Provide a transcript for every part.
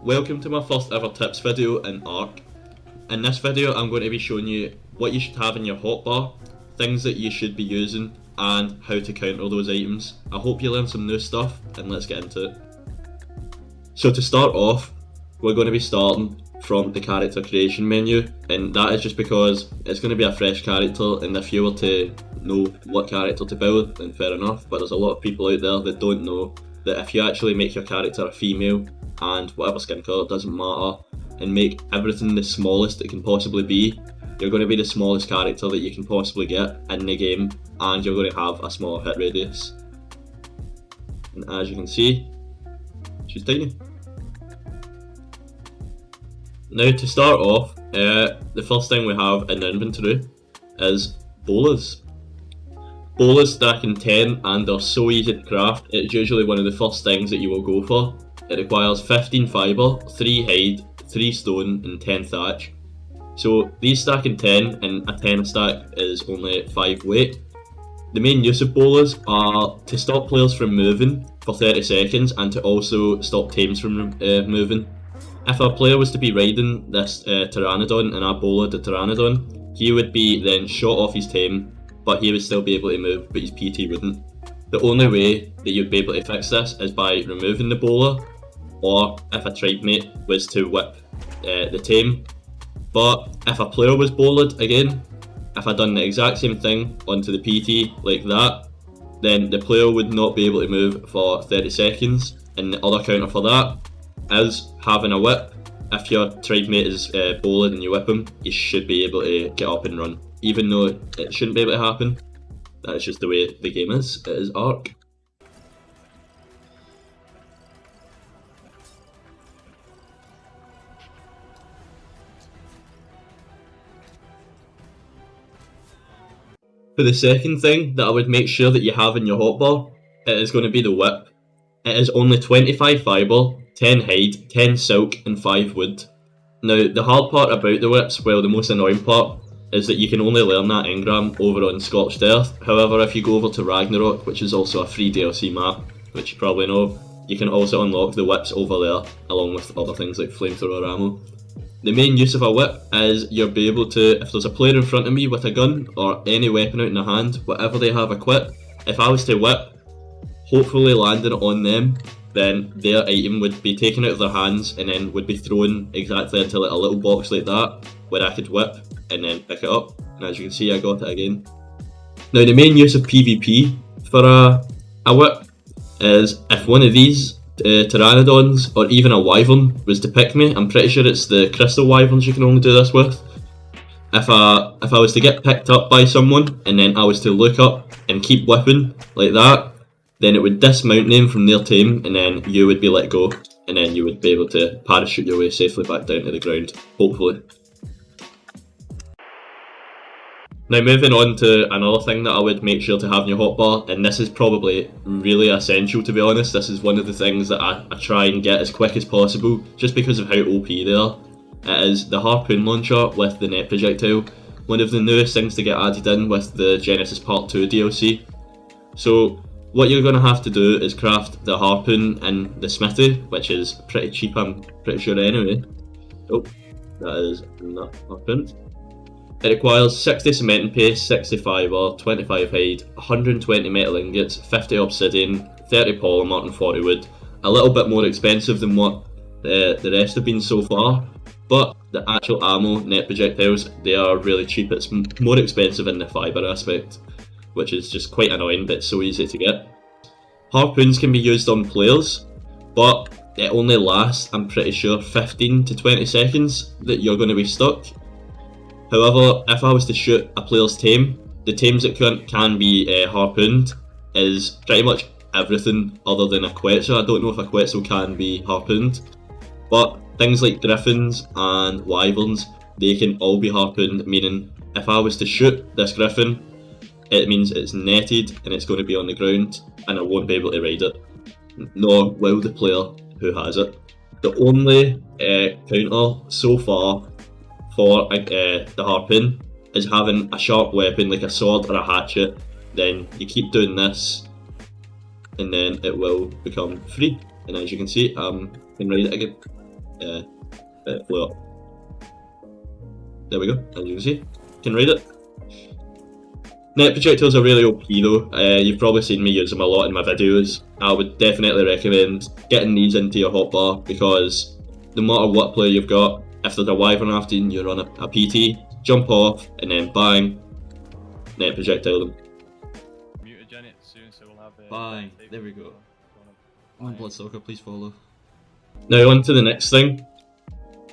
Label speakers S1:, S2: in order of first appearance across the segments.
S1: Welcome to my first ever tips video in ARK. In this video I'm going to be showing you what you should have in your hotbar, things that you should be using, and how to counter those items. I hope you learn some new stuff, and let's get into it. So to start off, we're going to be starting from the character creation menu, and that is just because it's going to be a fresh character, and if you were to know what character to build, then fair enough, but there's a lot of people out there that don't know that if you actually make your character a female, and whatever skin colour, doesn't matter, and make everything the smallest it can possibly be, you're going to be the smallest character that you can possibly get in the game, and you're going to have a smaller hit radius. And as you can see, she's tiny. Now to start off, the first thing we have in the inventory is bolas. Bolas stack in 10 and they're so easy to craft. It's usually one of the first things that you will go for. It requires 15 fibre, 3 hide, 3 stone and 10 thatch. So these stack in 10 and a 10 stack is only 5 weight. The main use of bolas are to stop players from moving for 30 seconds and to also stop tames from moving. If a player was to be riding this Pteranodon and I bola the Pteranodon, he would be then shot off his tame, but he would still be able to move, but his PT wouldn't. The only way that you'd be able to fix this is by removing the bola, or if a tribe mate was to whip the tame. But if a player was bola'd again, if I done the exact same thing onto the PT like that, then the player would not be able to move for 30 seconds, and the other counter for that is having a whip. If your tribe mate is bola'd and you whip him, you should be able to get up and run. Even though it shouldn't be able to happen, that's just the way the game is. It is ARK. For the second thing that I would make sure that you have in your hotbar, it is going to be the whip. It is only 25 fibre, 10 hide, 10 silk and 5 wood. Now the hard part about the whips, well the most annoying part, is that you can only learn that engram over on Scorched Earth. However, if you go over to Ragnarok, which is also a free DLC map, which you probably know, you can also unlock the whips over there, along with other things like Flamethrower ammo. The main use of a whip is you'll be able to, if there's a player in front of me with a gun, or any weapon out in their hand, whatever they have equipped, if I was to whip, hopefully landing it on them, then their item would be taken out of their hands and then would be thrown exactly into like a little box like that, where I could whip and then pick it up, and as you can see I got it again. Now the main use of PvP for a whip is if one of these Pteranodons or even a wyvern was to pick me. I'm pretty sure it's the crystal wyverns you can only do this with. If I was to get picked up by someone and then I was to look up and keep whipping like that, then it would dismount them from their tame and then you would be let go, and then you would be able to parachute your way safely back down to the ground, hopefully. Now moving on to another thing that I would make sure to have in your hotbar, and this is probably really essential to be honest. This is one of the things that I try and get as quick as possible just because of how OP they are. It is the Harpoon launcher with the net projectile, one of the newest things to get added in with the Genesis Part 2 DLC. So what you're going to have to do is craft the Harpoon in the smithy, which is pretty cheap I'm pretty sure anyway. Oh, that is not Harpoon. It requires 60 cementing paste, 60 fibre, 25 hide, 120 metal ingots, 50 obsidian, 30 polymer and 40 wood. A little bit more expensive than what the rest have been so far, but the actual ammo, net projectiles, they are really cheap. It's more expensive in the fibre aspect, which is just quite annoying, but it's so easy to get. Harpoons can be used on players, but it only lasts, I'm pretty sure, 15 to 20 seconds that you're going to be stuck. However, if I was to shoot a player's tame, the tames that can be harpooned is pretty much everything other than a Quetzal. I don't know if a Quetzal can be harpooned, but things like griffins and wyverns, they can all be harpooned, meaning if I was to shoot this griffin, it means it's netted and it's going to be on the ground and I won't be able to ride it, nor will the player who has it. The only counter so far for the Harpoon is having a sharp weapon like a sword or a hatchet. Then you keep doing this and then it will become free. And as you can see, I can ride it again. flew up. There we go, as you can see. You can read it. Net projectiles are really OP though. You've probably seen me use them a lot in my videos. I would definitely recommend getting these into your hotbar, because no matter what player you've got, if there's a wyvern after you and you're on a PT, jump off and then bang, net projectile them.
S2: Mutagen it soon, so we'll have
S1: Bang, there we go. Bloodsucker, please follow.
S3: Now on to the next thing.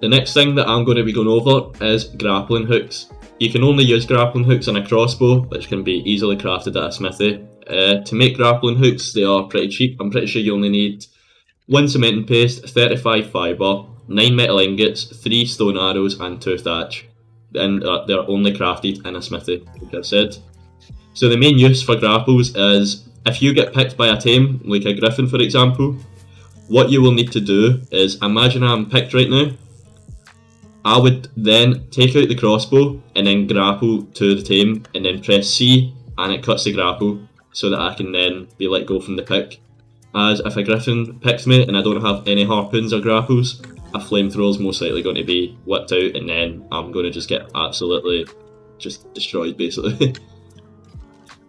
S3: The next thing that I'm going to be going over is grappling hooks. You can only use grappling hooks on a crossbow, which can be easily crafted at a smithy. To make grappling hooks, they are pretty cheap. I'm pretty sure you only need 1 cementing paste, 35 fibre, 9 metal ingots, 3 stone arrows and 2 thatch. And they're only crafted in a smithy, like I said. So the main use for grapples is, if you get picked by a team, like a griffin for example, what you will need to do is, imagine I'm picked right now, I would then take out the crossbow and then grapple to the team and then press C and it cuts the grapple so that I can then be let go from the pick. As if a griffin picks me and I don't have any harpoons or grapples, a flamethrower is most likely going to be whipped out and then I'm going to just get absolutely just destroyed basically.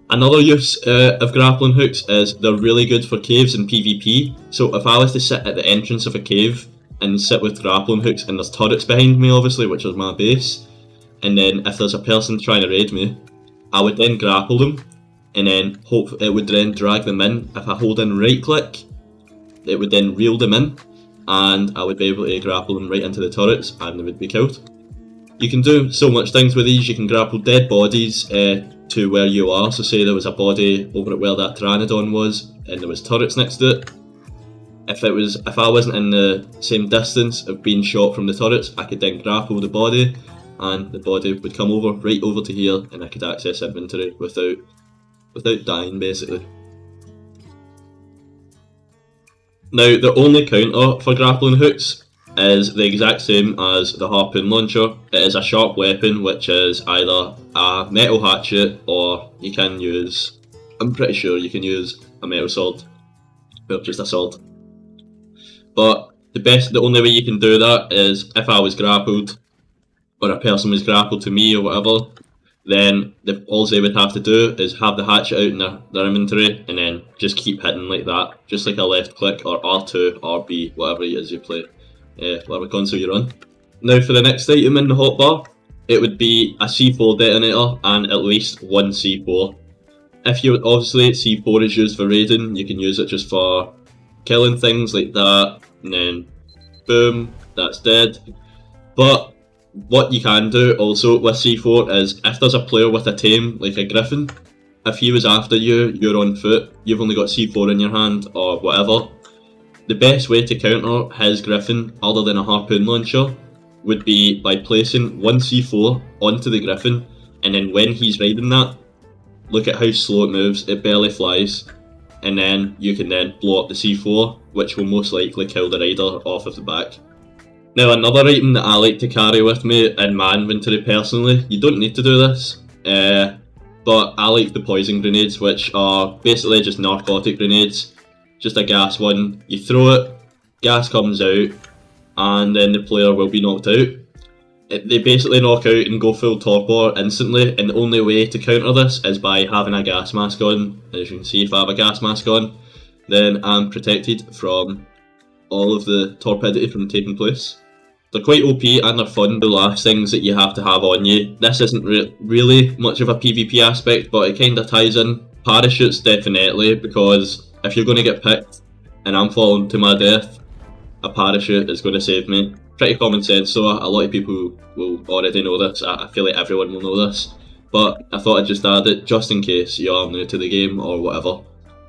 S3: Another use of grappling hooks is they're really good for caves and PvP. So if I was to sit at the entrance of a cave and sit with grappling hooks and there's turrets behind me obviously, which is my base, and then if there's a person trying to raid me, I would then grapple them and then hope it would then drag them in. If I hold in right click, it would then reel them in and I would be able to grapple them right into the turrets and they would be killed. You can do so much things with these. You can grapple dead bodies to where you are. So say there was a body over at where that Pteranodon was and there was turrets next to it. If I wasn't in the same distance of being shot from the turrets, I could then grapple the body and the body would come over right over to here and I could access inventory without dying basically. Now the only counter for grappling hooks is the exact same as the Harpoon launcher. It is a sharp weapon which is either a metal hatchet or you can use, I'm pretty sure you can use a metal sword, or just a sword. But the only way you can do that is if I was grappled or a person was grappled to me or whatever, then all they would have to do is have the hatchet out in their inventory and then just keep hitting like that, just like a left click or R2, RB, whatever it is you play, whatever console you're on. Now for the next item in the hotbar, it would be a C4 detonator and at least 1 C4. If you obviously C4 is used for raiding, you can use it just for killing things like that, and then boom, that's dead. But what you can do also with C4 is if there's a player with a tame, like a griffin, if he was after you, you're on foot, you've only got C4 in your hand or whatever, the best way to counter his griffin, other than a harpoon launcher, would be by placing 1 C4 onto the griffin, and then when he's riding that, look at how slow it moves, it barely flies, and then you can then blow up the C4, which will most likely kill the rider off of the back. Now another item that I like to carry with me in my inventory personally, you don't need to do this, but I like the poison grenades, which are basically just narcotic grenades, just a gas one. You throw it, gas comes out, and then the player will be knocked out. They basically knock out and go full torpor instantly, and the only way to counter this is by having a gas mask on. As you can see, if I have a gas mask on, then I'm protected from all of the torpidity from taking place. They're quite OP and they're fun. The last things that you have to have on you. This isn't really much of a PvP aspect, but it kind of ties in. Parachutes definitely, because if you're going to get picked and I'm falling to my death, a parachute is going to save me. Pretty common sense, so a lot of people will already know this. I feel like everyone will know this, but I thought I'd just add it just in case you are new to the game or whatever.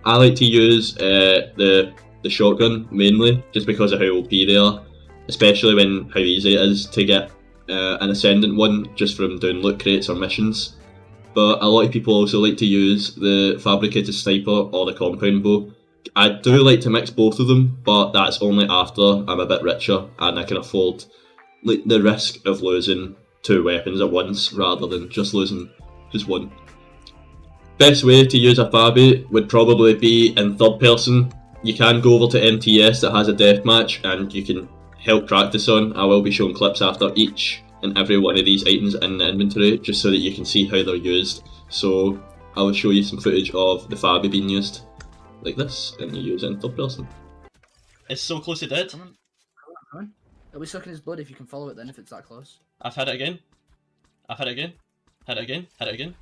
S3: I like to use the shotgun mainly, just because of how OP they are, especially when how easy it is to get an ascendant one just from doing loot crates or missions. But a lot of people also like to use the fabricated sniper or the compound bow. I do like to mix both of them, but that's only after I'm a bit richer and I can afford the risk of losing 2 weapons at once rather than just losing just one. Best way to use a Fabi would probably be in third person. You can go over to MTS that has a deathmatch and you can help practice on. I will be showing clips after each and every one of these items in the inventory, just so that you can see how they're used. So I will show you some footage of the Fabi being used like this, and you use it in third person. It's so close to dead.
S4: Come on. It'll be sucking his blood if you can follow it then, if it's that close.
S3: I've hit it again. I've hit it again. Hit it again. Hit it again.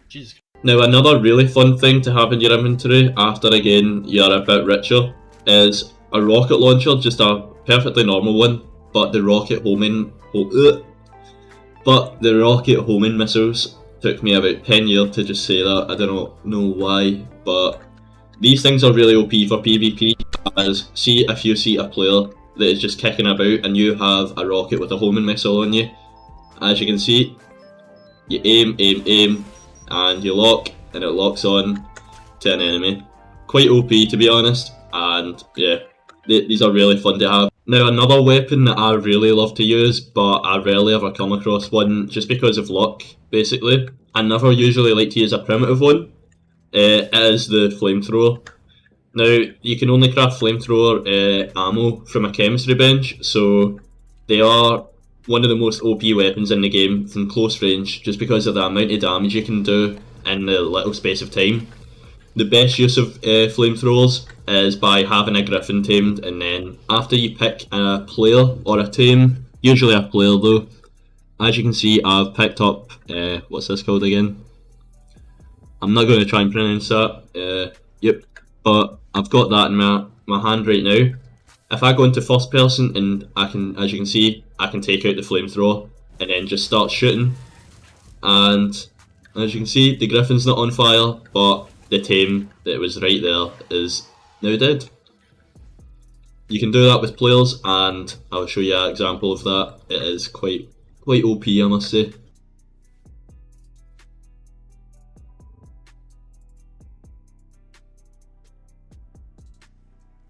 S3: Jesus. Now another really fun thing to have in your inventory after again you're a bit richer is a rocket launcher, just a perfectly normal one, but the rocket homing missiles took me about 10 years to just say that. I don't know why, but these things are really OP for PvP, as see if you see a player that is just kicking about and you have a rocket with a homing missile on you, as you can see, you aim, and you lock, and it locks on to an enemy. Quite OP to be honest, and yeah, these are really fun to have. Now another weapon that I really love to use, but I rarely ever come across one just because of luck, basically. I never usually like to use a primitive one. It is the Flamethrower. Now, you can only craft Flamethrower ammo from a chemistry bench, so they are one of the most OP weapons in the game from close range, just because of the amount of damage you can do in the little space of time. The best use of flamethrowers is by having a griffin tamed, and then after you pick a player or a tame, usually a player though, as you can see I've picked up, what's this called again? I'm not going to try and pronounce that, yep, but I've got that in my hand right now. If I go into first person and I can, as you can see, I can take out the flamethrower and then just start shooting, and as you can see the griffin's not on fire, but the tame that was right there is now dead. You can do that with players, and I'll show you an example of that. It is quite OP, I must say.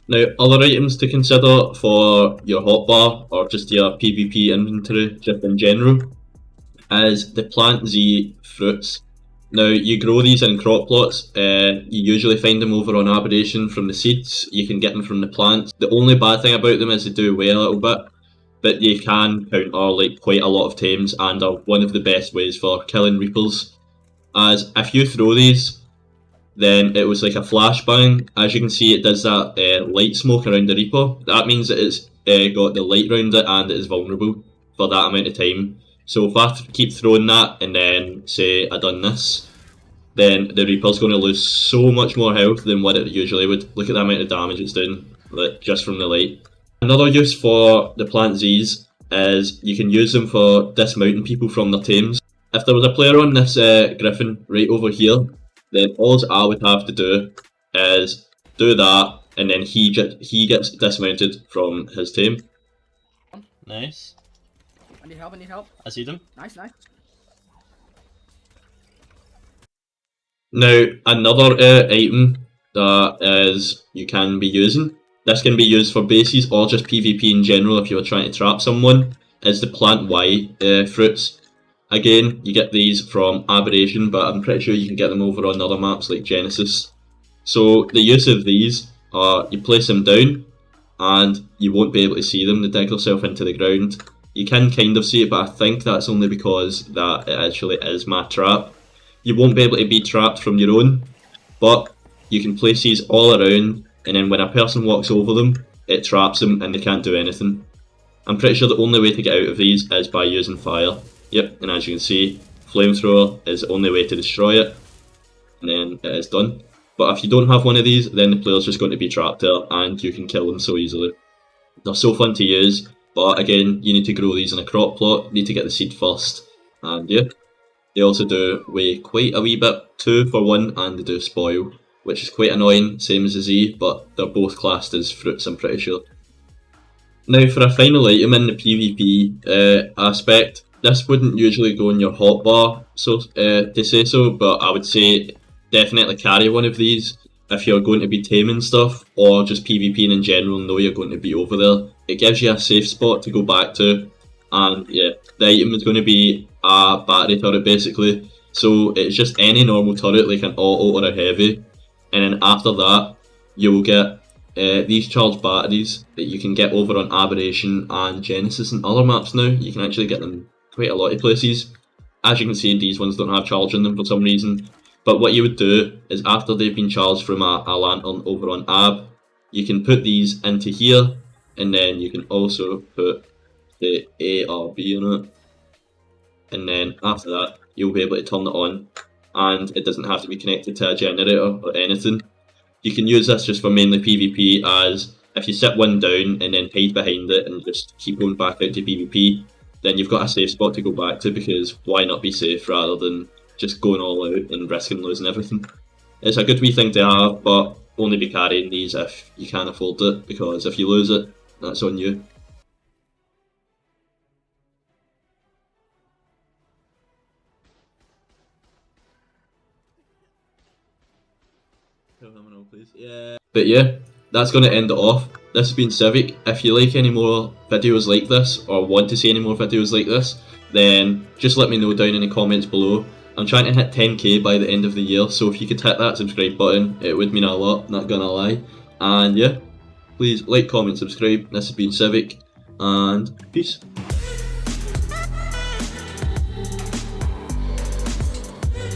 S3: Now, other items to consider for your hotbar or just your PvP inventory just in general is the Plantsies fruits. Now, you grow these in crop plots. You usually find them over on Aberration from the seeds. You can get them from the plants. The only bad thing about them is they do weigh a little bit, but they can counter like quite a lot of tames and are one of the best ways for killing reapers. As if you throw these, then it was like a flashbang. As you can see, it does that light smoke around the reaper. That means that it's got the light around it and it is vulnerable for that amount of time. So if I keep throwing that and then say I done this, then the Reaper's going to lose so much more health than what it usually would. Look at the amount of damage it's doing just from the light. Another use for the Plantsies is you can use them for dismounting people from their tames. If there was a player on this griffin right over here, then all I would have to do is do that, and then he gets dismounted from his tame. Nice.
S4: I need help.
S3: I see them.
S4: Nice.
S3: Now, another item that is you can be using, this can be used for bases or just PvP in general if you were trying to trap someone, is the Plant Y fruits. Again, you get these from Aberration, but I'm pretty sure you can get them over on other maps like Genesis. So the use of these are you place them down and you won't be able to see them. They dig themselves into the ground. You can kind of see it, but I think that's only because that it actually is my trap. You won't be able to be trapped from your own, but you can place these all around, and then when a person walks over them, it traps them and they can't do anything. I'm pretty sure the only way to get out of these is by using fire. Yep, and as you can see, Flamethrower is the only way to destroy it, and then it is done. But if you don't have one of these, then the player's just going to be trapped there, and you can kill them so easily. They're so fun to use. But again, you need to grow these in a crop plot, you need to get the seed first, and yeah. They also do weigh quite a wee bit, 2 for 1, and they do spoil, which is quite annoying, same as the Z, but they're both classed as fruits, I'm pretty sure. Now for a final item in the PvP aspect, this wouldn't usually go in your hotbar, so to say so, but I would say definitely carry one of these if you're going to be taming stuff, or just PvPing in general and know you're going to be over there. It gives you a safe spot to go back to, and yeah, the item is going to be a battery turret basically, so it's just any normal turret like an auto or a heavy, and then after that you will get these charged batteries that you can get over on Aberration and Genesis and other maps now. You can actually get them quite a lot of places. As you can see, these ones don't have charge in them for some reason. But what you would do is after they've been charged from a lantern over on Ab, you can put these into here, and then you can also put the ARB in it. And then after that, you'll be able to turn it on, and it doesn't have to be connected to a generator or anything. You can use this just for mainly PvP, as if you sit one down and then hide behind it and just keep going back out to PvP, then you've got a safe spot to go back to, because why not be safe rather than just going all out and risking losing everything. It's a good wee thing to have, but only be carrying these if you can afford it, because if you lose it, that's on you. But yeah, that's going to end it off. This has been Civic. If you like any more videos like this, or want to see any more videos like this, then just let me know down in the comments below. I'm trying to hit 10k by the end of the year, so if you could hit that subscribe button, it would mean a lot, not gonna lie. And yeah, please like, comment, subscribe. This has been Civic, and peace.